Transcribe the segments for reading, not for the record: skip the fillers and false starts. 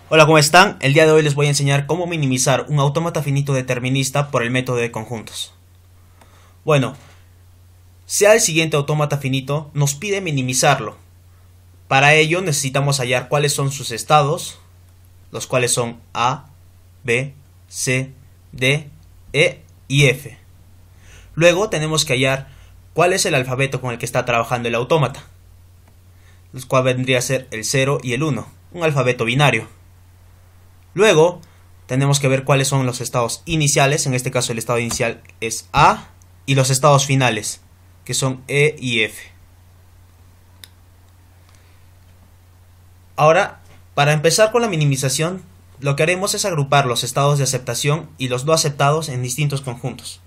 Hola, ¿cómo están? El día de hoy les voy a enseñar cómo minimizar un autómata finito determinista por el método de conjuntos. Bueno, sea el siguiente autómata finito, nos pide minimizarlo. Para ello necesitamos hallar cuáles son sus estados, los cuales son A, B, C, D, E y F. Luego tenemos que hallar cuál es el alfabeto con el que está trabajando el autómata, el cual vendría a ser el 0 y el 1, un alfabeto binario. Luego, tenemos que ver cuáles son los estados iniciales, en este caso el estado inicial es A, y los estados finales, que son E y F. Ahora, para empezar con la minimización, lo que haremos es agrupar los estados de aceptación y los no aceptados en distintos conjuntos.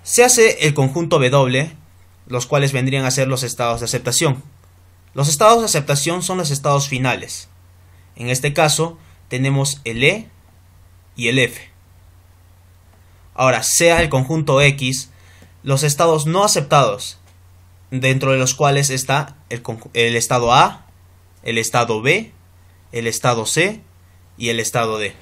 Se hace el conjunto W, los cuales vendrían a ser los estados de aceptación. Los estados de aceptación son los estados finales. En este caso, tenemos el E y el F. Ahora, sea el conjunto X, los estados no aceptados, dentro de los cuales está el estado A, el estado B, el estado C y el estado D.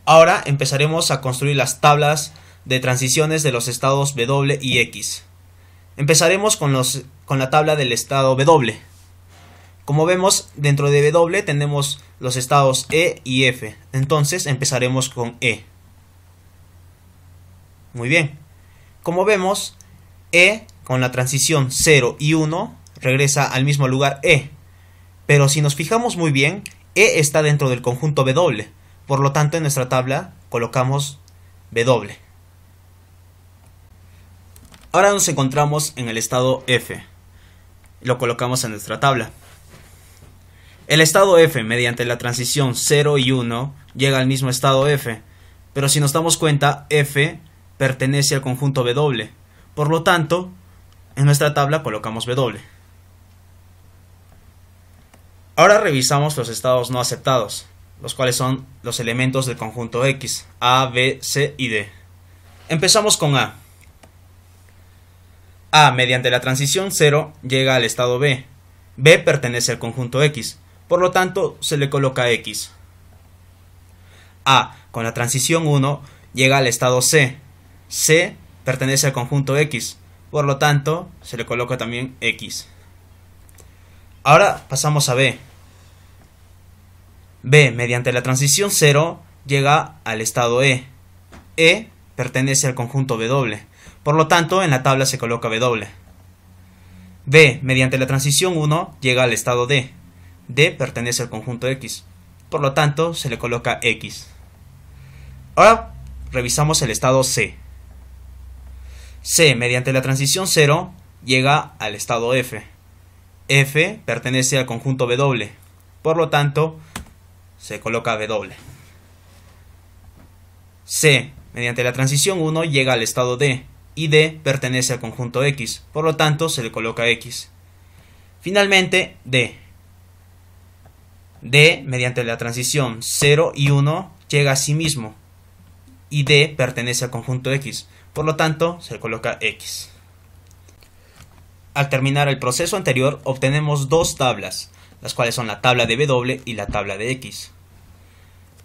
Ahora empezaremos a construir las tablas de transiciones de los estados W y X. Empezaremos con la tabla del estado W. Como vemos, dentro de W tenemos los estados E y F. Entonces empezaremos con E. Muy bien. Como vemos, E con la transición 0 y 1 regresa al mismo lugar E. Pero si nos fijamos muy bien, E está dentro del conjunto W. Por lo tanto, en nuestra tabla colocamos W. Ahora nos encontramos en el estado F. Lo colocamos en nuestra tabla. El estado F, mediante la transición 0 y 1, llega al mismo estado F, pero si nos damos cuenta, F pertenece al conjunto W. Por lo tanto, en nuestra tabla colocamos W. Ahora revisamos los estados no aceptados, los cuales son los elementos del conjunto X, A, B, C y D. Empezamos con A. A, mediante la transición 0, llega al estado B. B pertenece al conjunto X. Por lo tanto, se le coloca X. A, con la transición 1, llega al estado C. C pertenece al conjunto X. Por lo tanto, se le coloca también X. Ahora pasamos a B. B, mediante la transición 0, llega al estado E. E pertenece al conjunto W. Por lo tanto, en la tabla se coloca W. B, mediante la transición 1, llega al estado D. D pertenece al conjunto X, por lo tanto se le coloca X. Ahora revisamos el estado C. C, mediante la transición 0, llega al estado F. F pertenece al conjunto W, por lo tanto se coloca W. C, mediante la transición 1, llega al estado D, y D pertenece al conjunto X, por lo tanto se le coloca X. Finalmente, D. D, mediante la transición 0 y 1, llega a sí mismo, y D pertenece al conjunto X, por lo tanto se coloca X. Al terminar el proceso anterior, obtenemos dos tablas, las cuales son la tabla de W y la tabla de X.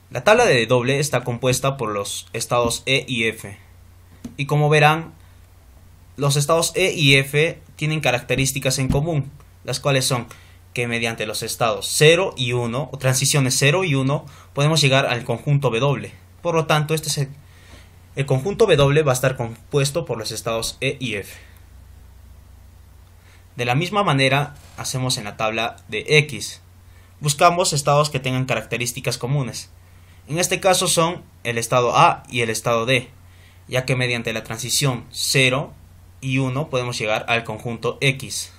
La tabla de W está compuesta por los estados E y F, y como verán, los estados E y F tienen características en común, las cuales son que mediante los estados 0 y 1, o transiciones 0 y 1, podemos llegar al conjunto W. Por lo tanto, el conjunto W va a estar compuesto por los estados E y F. De la misma manera, hacemos en la tabla de X. Buscamos estados que tengan características comunes. En este caso son el estado A y el estado D, ya que mediante la transición 0 y 1 podemos llegar al conjunto X.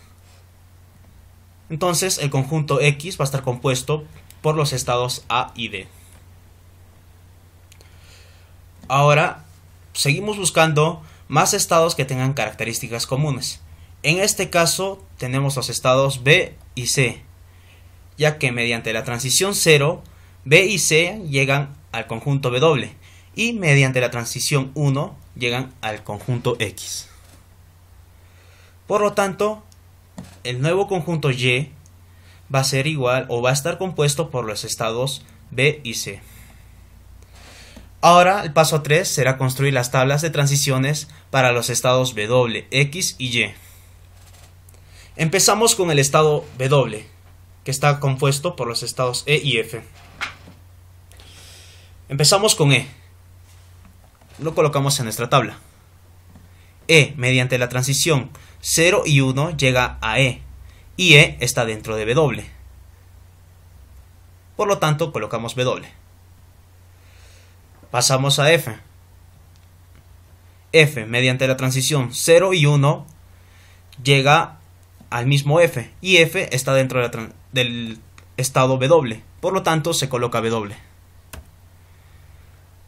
Entonces el conjunto X va a estar compuesto por los estados A y D. Ahora seguimos buscando más estados que tengan características comunes. En este caso tenemos los estados B y C, ya que mediante la transición 0, B y C llegan al conjunto W y mediante la transición 1 llegan al conjunto X. Por lo tanto, el nuevo conjunto Y va a ser igual o va a estar compuesto por los estados B y C. Ahora el paso 3 será construir las tablas de transiciones para los estados W, X y Y. Empezamos con el estado W, que está compuesto por los estados E y F. Empezamos con E. Lo colocamos en nuestra tabla. E, mediante la transición 0 y 1, llega a E, y E está dentro de W. Por lo tanto, colocamos W. Pasamos a F. F, mediante la transición 0 y 1, llega al mismo F, y F está dentro del estado W. Por lo tanto, se coloca W.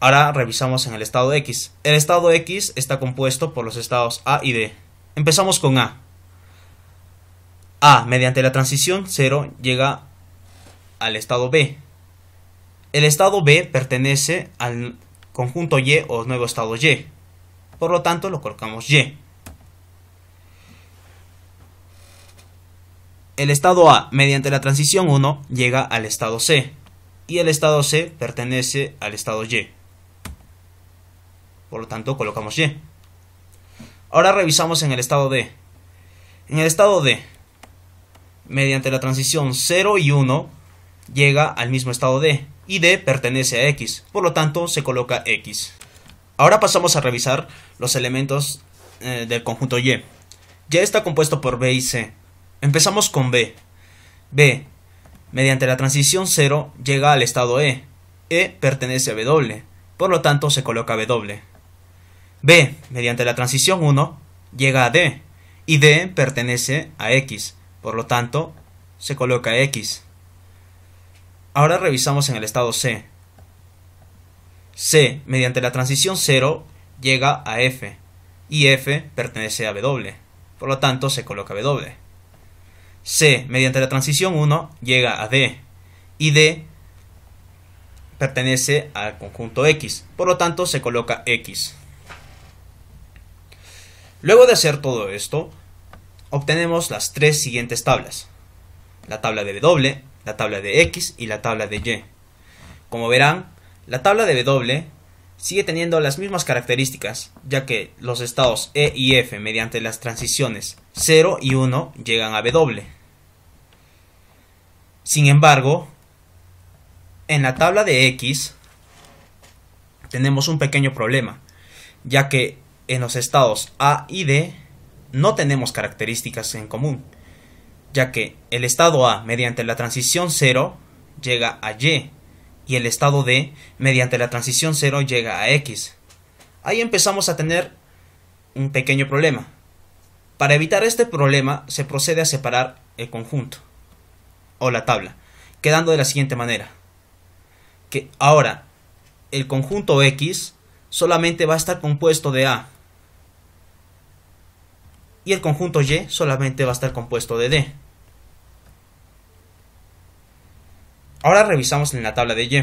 Ahora revisamos en el estado X. El estado X está compuesto por los estados A y D. Empezamos con A. A, mediante la transición 0, llega al estado B. El estado B pertenece al conjunto Y o nuevo estado Y. Por lo tanto, lo colocamos Y. El estado A, mediante la transición 1, llega al estado C. Y el estado C pertenece al estado Y. Por lo tanto, colocamos Y. Ahora revisamos en el estado D. En el estado D, mediante la transición 0 y 1, llega al mismo estado D. Y D pertenece a X. Por lo tanto, se coloca X. Ahora pasamos a revisar los elementos del conjunto Y. Y está compuesto por B y C. Empezamos con B. B, mediante la transición 0, llega al estado E. E pertenece a W. Por lo tanto, se coloca W. B, mediante la transición 1, llega a D. Y D pertenece a X. Por lo tanto, se coloca X. Ahora revisamos en el estado C. C, mediante la transición 0, llega a F. Y F pertenece a W. Por lo tanto, se coloca W. C, mediante la transición 1, llega a D. Y D pertenece al conjunto X. Por lo tanto, se coloca X. Luego de hacer todo esto, obtenemos las tres siguientes tablas. La tabla de W, la tabla de X y la tabla de Y. Como verán, la tabla de W sigue teniendo las mismas características, ya que los estados E y F mediante las transiciones 0 y 1 llegan a W. Sin embargo, en la tabla de X tenemos un pequeño problema, ya que en los estados A y D no tenemos características en común, ya que el estado A mediante la transición 0 llega a Y y el estado D mediante la transición 0 llega a X. Ahí empezamos a tener un pequeño problema. Para evitar este problema se procede a separar el conjunto o la tabla, quedando de la siguiente manera: que ahora el conjunto X solamente va a estar compuesto de A y el conjunto Y solamente va a estar compuesto de D. Ahora revisamos en la tabla de Y.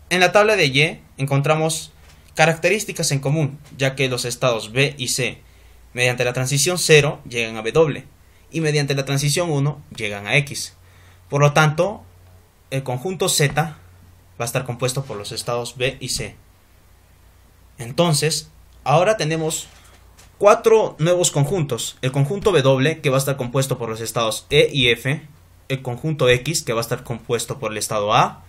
En la tabla de Y encontramos características en común, ya que los estados B y C mediante la transición 0 llegan a W y mediante la transición 1 llegan a X. Por lo tanto, el conjunto Z va a estar compuesto por los estados B y C. Entonces, ahora tenemos cuatro nuevos conjuntos: el conjunto W, que va a estar compuesto por los estados E y F, el conjunto X, que va a estar compuesto por el estado A,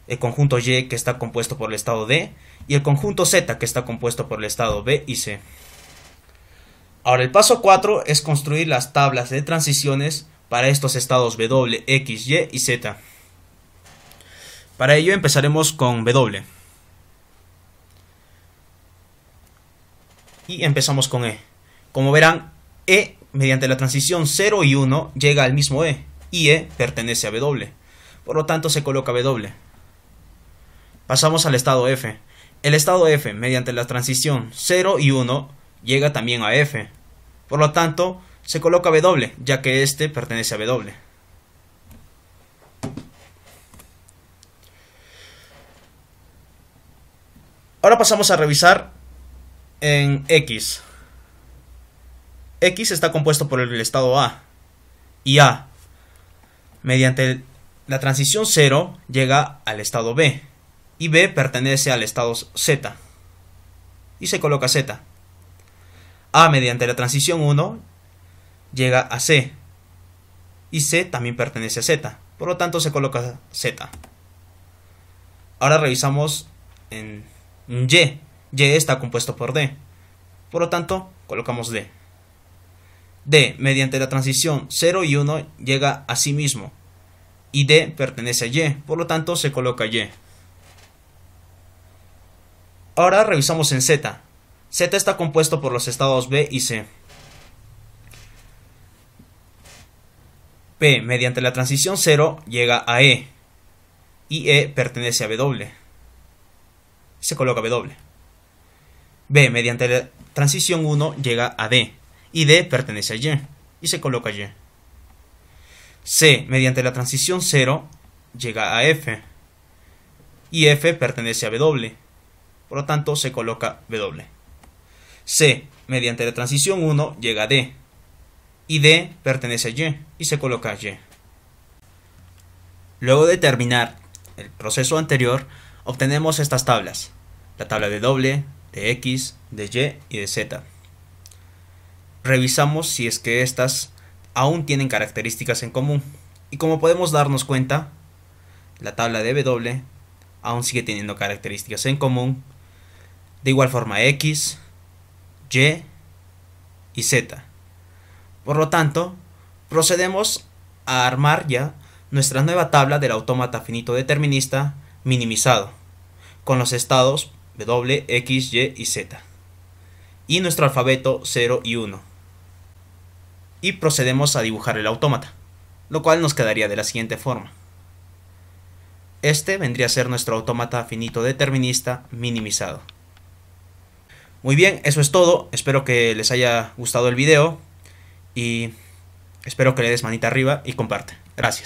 el conjunto Y, que está compuesto por el estado D, y el conjunto Z, que está compuesto por el estado B y C. Ahora el paso 4 es construir las tablas de transiciones para estos estados W, X, Y y Z. Para ello empezaremos con W. Y empezamos con E. Como verán, E mediante la transición 0 y 1 llega al mismo E, y E pertenece a W. Por lo tanto, se coloca W. Pasamos al estado F. El estado F mediante la transición 0 y 1 llega también a F. Por lo tanto, se coloca W, ya que este pertenece a W. Ahora pasamos a revisar en X. X está compuesto por el estado A. Y A, Mediante la transición 0 llega al estado B, y B pertenece al estado Z, y se coloca Z. A mediante la transición 1 llega a C, y C también pertenece a Z, por lo tanto se coloca Z. Ahora revisamos en Y. Y está compuesto por D, por lo tanto colocamos D. D mediante la transición 0 y 1 llega a sí mismo, y D pertenece a Y, por lo tanto se coloca Y. Ahora revisamos en Z. Z está compuesto por los estados B y C. P mediante la transición 0 llega a E, y E pertenece a W. Se coloca W. B mediante la transición 1 llega a D, y D pertenece a Y, y se coloca Y. C mediante la transición 0 llega a F, y F pertenece a W, por lo tanto se coloca W. C mediante la transición 1 llega a D, y D pertenece a Y, y se coloca Y. Luego de terminar el proceso anterior, obtenemos estas tablas: la tabla de W, de X, de Y y de Z. Revisamos si es que estas aún tienen características en común, y como podemos darnos cuenta, la tabla de W aún sigue teniendo características en común, de igual forma X, Y y Z. Por lo tanto, procedemos a armar ya nuestra nueva tabla del autómata finito determinista minimizado, con los estados W, X, Y y Z, y nuestro alfabeto 0 y 1. Y procedemos a dibujar el autómata, lo cual nos quedaría de la siguiente forma. Este vendría a ser nuestro autómata finito determinista minimizado. Muy bien, eso es todo. Espero que les haya gustado el video y espero que le des manita arriba y comparte. Gracias.